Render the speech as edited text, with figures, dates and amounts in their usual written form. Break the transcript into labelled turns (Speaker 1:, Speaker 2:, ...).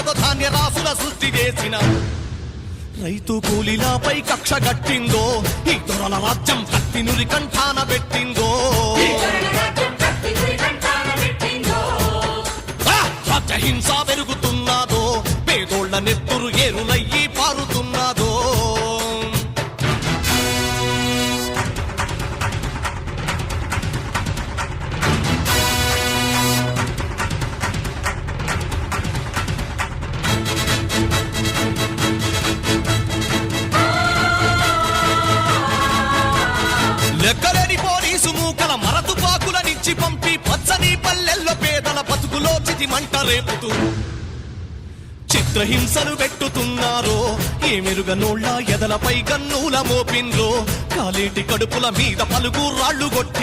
Speaker 1: ఉన్నదో ధాన్య రాసుల సృష్టి చేసిన రైతు కూలీలపై కక్ష గట్టిందో ఈ దొరల రాజ్యం కత్తి నురి కంఠాన పెట్టిందో హింస పెరుగుతున్నాదో పేదోళ్ల నెత్తురు ఏరులయ్యి పారుతున్నాదో లెక్కలేని పోలీసు మూకల మరతుపాకుల నుంచి పంపి పచ్చని పల్లెల్లో పేదల బతుకులో చితి మంట రేపుతూ చిత్రహింసలు పెట్టుతున్నారో ఏ మెరుగనోళ్ళ ఎదలపై గన్నుల మోపిండ్రో కాలేటి కడుపుల మీద పలుగు రాళ్లు కొట్టి